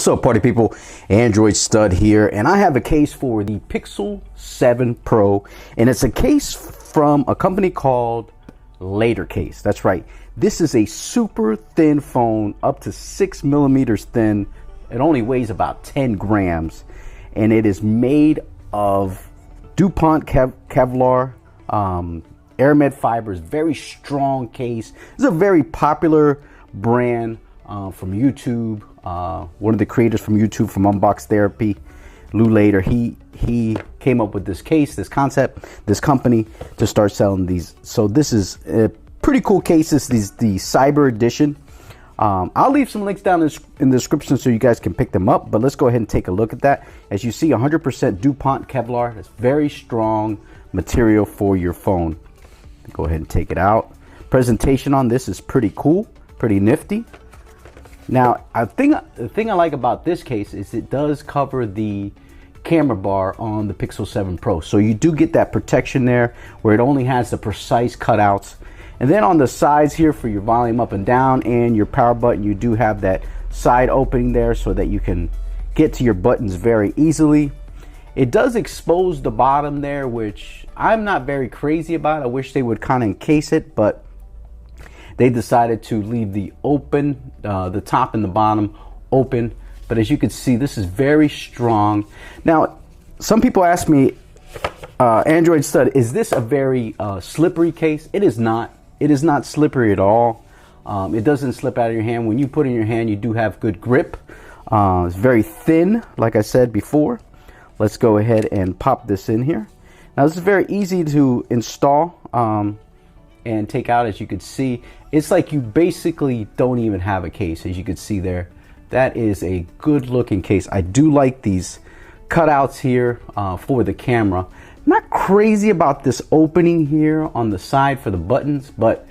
What's up, party people? Android Stud here, and I have a case for the Pixel 7 Pro, and it's a case from a company called Latercase. That's right. This is a super thin phone, up to 6 millimeters thin. It only weighs about 10 grams, and it is made of Dupont Kevlar, Aramid fibers. Very strong case. It's a very popular brand from YouTube. One of the creators from YouTube, from Unbox Therapy, Lou Later, he came up with this case, this concept, this company to start selling these. So this is a pretty cool case. This is the Cyber Edition. I'll leave some links down in the description so you guys can pick them up, but let's go ahead and take a look at that. As you see, 100% Dupont Kevlar. It's very strong material for your phone. Go ahead and take it out. Presentation on this is pretty cool, pretty nifty. Now, the thing I like about this case is it does cover the camera bar on the Pixel 7 Pro. So you do get that protection there where it only has the precise cutouts. And then on the sides here for your volume up and down and your power button, you do have that side opening there so that you can get to your buttons very easily. It does expose the bottom there, which I'm not very crazy about. I wish they would kind of encase it, but they decided to leave the open, the top and the bottom open. But as you can see, this is very strong. Now, some people ask me, Android Stud, is this a very slippery case? It is not. It is not slippery at all. It doesn't slip out of your hand. When you put it in your hand, you do have good grip. It's very thin, like I said before. Let's go ahead and pop this in here. Now, this is very easy to install and take out. As you can see, it's like you basically don't even have a case. As you can see there, that is a good looking case. I do like these cutouts here for the camera. Not crazy about this opening here on the side for the buttons, but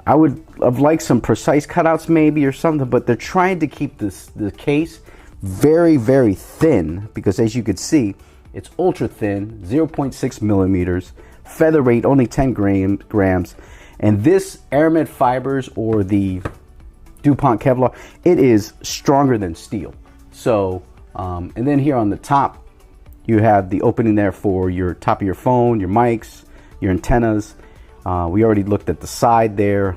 I would have liked some precise cutouts maybe or something. But they're trying to keep the case very, very thin, because as you can see, it's ultra thin, 0.6 millimeters, feather weight only 10 grams, and this Aramid fibers, or the Dupont Kevlar, it is stronger than steel. So and then here on the top, you have the opening there for your top of your phone, your mics, your antennas. We already looked at the side there.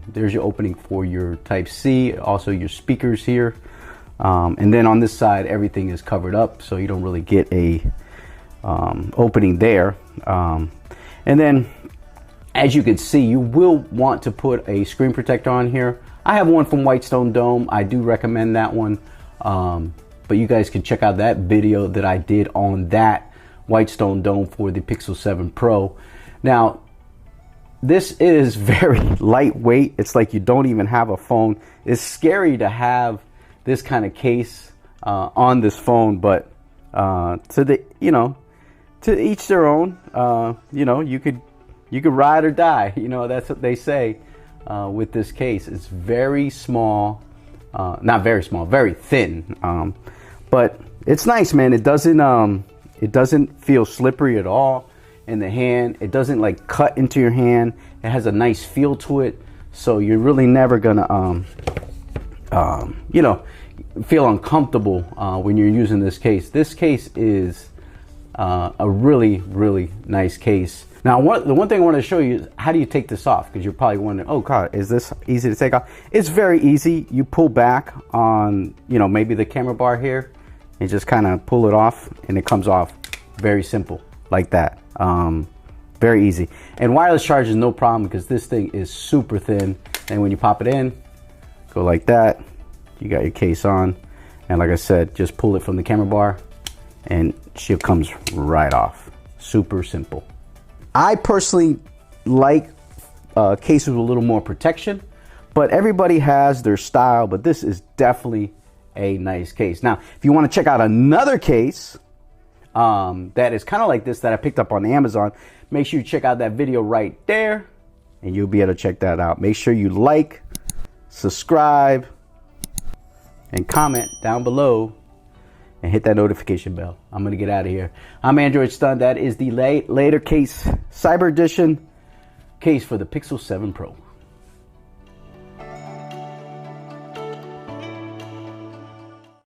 There's your opening for your Type-C, also your speakers here. And then on this side, everything is covered up, so you don't really get a opening there. And then, as you can see, you will want to put a screen protector on here. I have one from Whitestone Dome. I do recommend that one. But you guys can check out that video that I did on that Whitestone Dome for the Pixel 7 Pro. Now, this is very lightweight. It's like you don't even have a phone. It's scary to have this kind of case on this phone, but to each their own. You could ride or die. That's what they say with this case. It's very small, not very small, very thin. But it's nice, man. It doesn't feel slippery at all in the hand. It doesn't like cut into your hand. It has a nice feel to it. So you're really never gonna feel uncomfortable when you're using this case. This case is a really, really nice case. Now, the one thing I want to show you is how do you take this off? Because you're probably wondering, oh God, is this easy to take off? It's very easy. You pull back on, maybe the camera bar here, and just kind of pull it off, and it comes off. Very simple, like that. Very easy. And wireless charge is no problem, because this thing is super thin. And when you pop it in, go like that. You got your case on, and like I said, just pull it from the camera bar, and she comes right off. Super simple. I personally like cases with a little more protection, but everybody has their style. But this is definitely a nice case. Now, if you want to check out another case that is kind of like this that I picked up on Amazon, make sure you check out that video right there, and you'll be able to check that out. Make sure you like, subscribe, and comment down below, and hit that notification bell. I'm gonna get out of here. I'm Android Stud. That is the Latercase Cyber Edition case for the Pixel 7 Pro.